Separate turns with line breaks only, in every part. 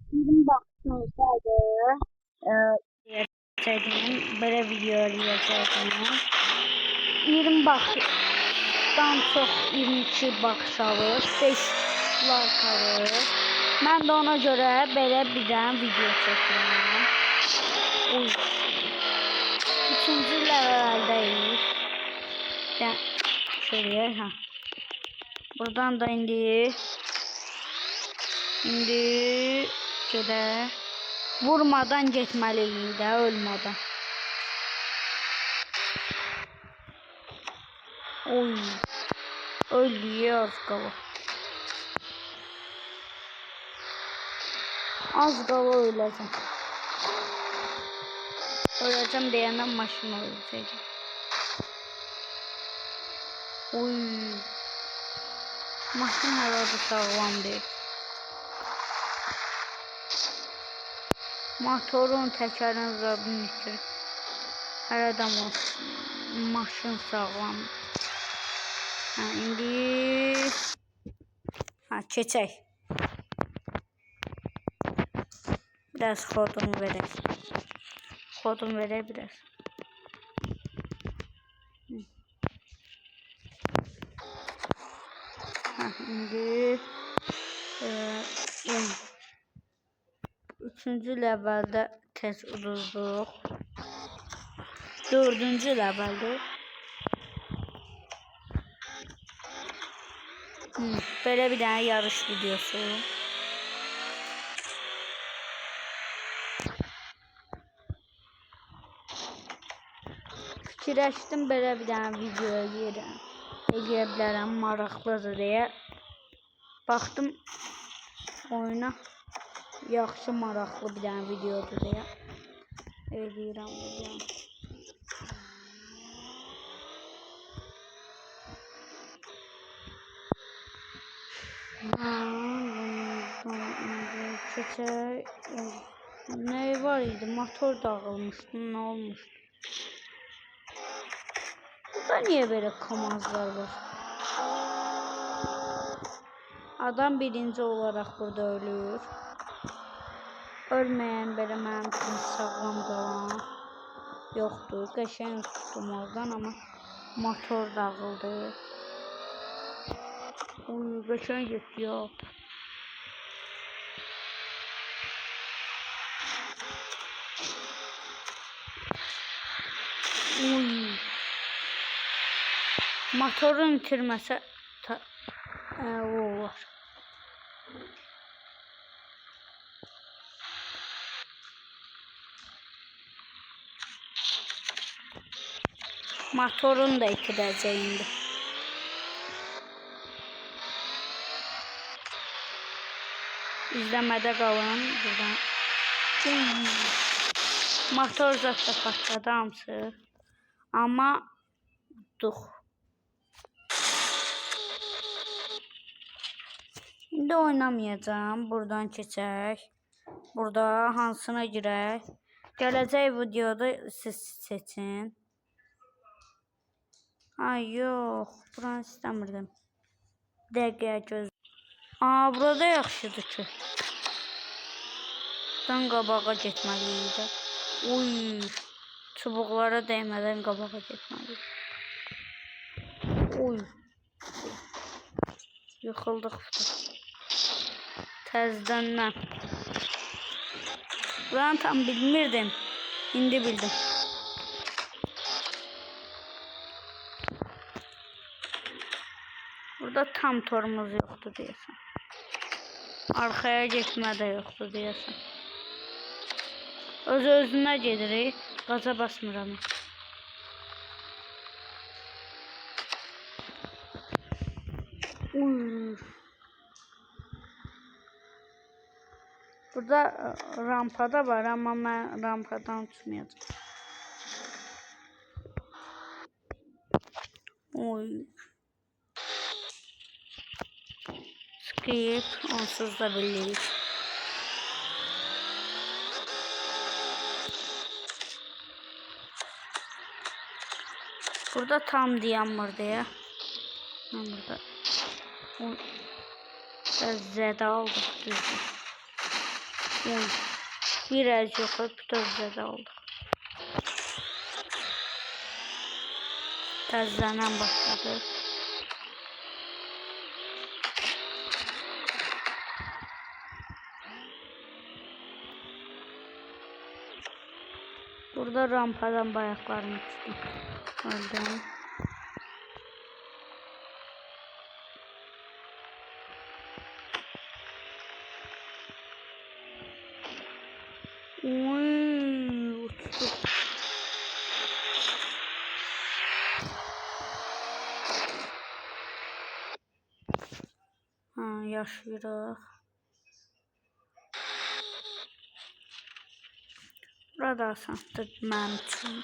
Film baktığımızda çektim, böyle video çektim. 20 baxdan çox 22 baxış alır, 5 like alır. Mən də ona görə belə bir dənə video çəkirəm. Üçüncü leveldəyik. Şöyle ha. Buradan da indi gedək. Vurmadan getməliyik də, ölmədən. Oy. Ölüyor az qala. Az qala öləcəm. Öləcəm deyəndən maşın öləcək. Oy. Maşın hələ də sağlam deyil. Motorun təkərin zabını itirib. Hələ də maşın sağlam. Ha, indi keçək. Biraz kodunu verək. Kodunu verək biraz. Ha, indi üçüncü levelde tez uduzduq. Dördüncü levelde. Böyle bir tane yarış videosu. Fikirləşdim böyle bir tane video eləyə bilərəm, maraqlıdır deyə. Baxdım oyuna, yaxşı maraqlı bir tane videodur deyə. Eləyirəm bunu. Ne var idi? Motor dağılmıştı. Ne olmuştu? Burada niye böyle kamazlar var? Adam birinci olarak burada ölüyor. Ölmeyen böyle mənim kimi sağlam qalan yoxdur. Qəşəng tutdum oradan ama motor dağıldı. Oy, qəşəng getdi ya. Oy. Motorun itirməsə o var. Motorun da itirəcək indi. İzləmədə qalın buradan. Motor zaten patladı hamısı. Ama tutduq. İndi oynamayacağım. Buradan keçək. Burada hansına girək. Gələcək videoda siz seçin. Ay yox, buranı istəmirdim. Dəqiqə göz. Burada yaxşıdır ki. Buradan qabağa getməliyik də. Uy, çubuqlara dəymədən qabağa getməliyik. Uy. Yıxıldıq. Təzədən. Ben tam bilmirdim. İndi bildim. Burada tam torumuz yoktu deyəsən. Arkaya getmə də yoxdur deyəsən. Öz-özünə gedirik. Qaza basmıram. Burada rampada var ama ben rampadan uçmayacağım. Oy. Skip onsuz da biliriz. Burada tam diyen var diye. Burada. Zədə aldıq düzdür. Biraz yox, bütöv zədə aldıq. Təzələnən başladı. Burada rampadan bayaqlarını tuttum. Öldüm. Uçtu. Yaşayırıq. Burada asandır mənim üçün.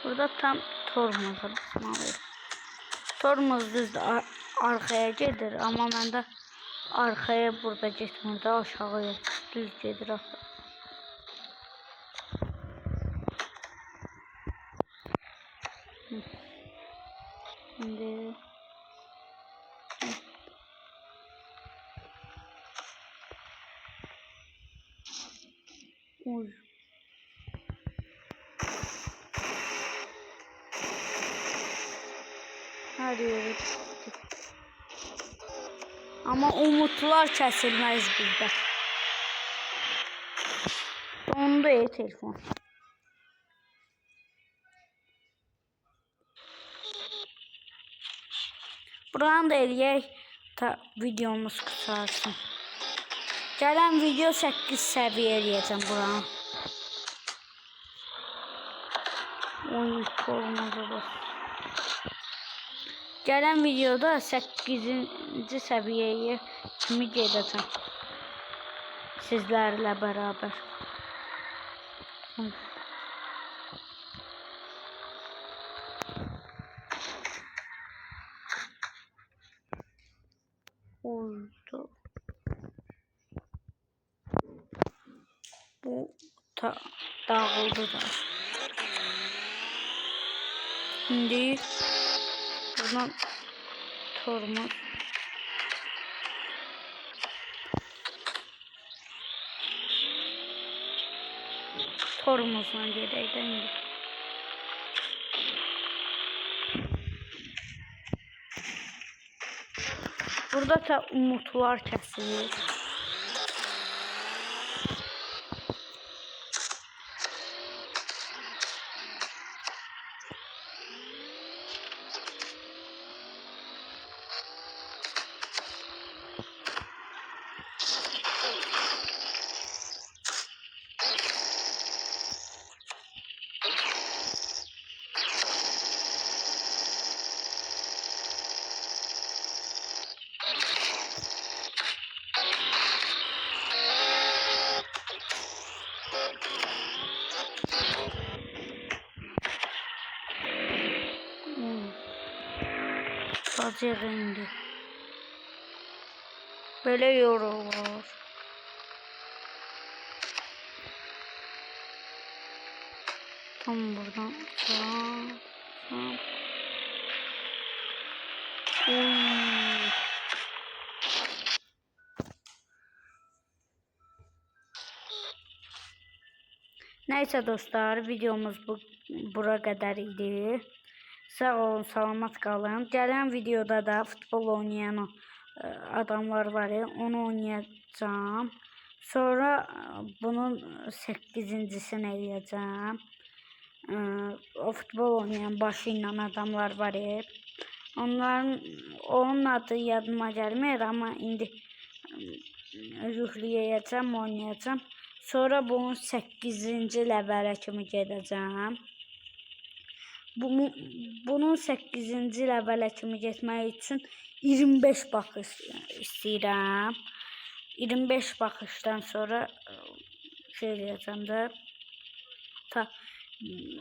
Burada tam tormoza basmalıyım. Tormoz düzdür arkaya gedir, amma məndə arkaya burada getmir də, aşağıya düz gedir axı. Şimdi uy. Her yere gittik. Ama umutlar kesilmez bizde. Dondu ya telefon. Buradan da eləyək videomuz qısarsın. Gələn video 8 səviyyə eləyəcəm buranı. Oy, tormoza bas. Gələn videoda 8-ci səviyyəyə kimi gedəcəm. Sizlərlə bərabər. Oldu. Bu dağıldı da. Şimdi buradan tormoz. Tormozla gedək də indi. Burada da umutlar kəsilir. Acı rengi. Böyle yolu var. Tam buradan. Neyse dostlar, videomuz bura kadar idi. Sağ olun, salamat qalın. Gələn videoda da futbol oynayan adamlar var ya, onu oynayacağım. Sonra bunun 8-cisini eləyəcəm. O futbol oynayan başı ilə adamlar var ya. Onun adı yadıma gəlmir, amma indi yükləyəcəm, oynayacağım. Sonra bunun 8-ci ləvələ kimi gedəcəm. Bunun 8-ci ləvələ kimi getmək üçün 25 baxış istəyirəm. 25 baxışdan sonra şey eləyəcəm də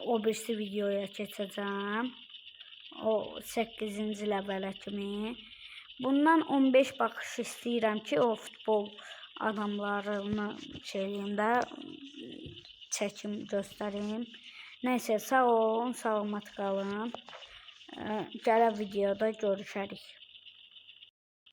o birisi videoya keçəcəm. O 8-ci ləvələ kimi. Bundan 15 baxış istəyirəm ki, o futbol adamlarını şey eləyim də, çəkim göstəreyim. Neyse, sağ olun, salamat qalın. Gələn videoda görüşərik.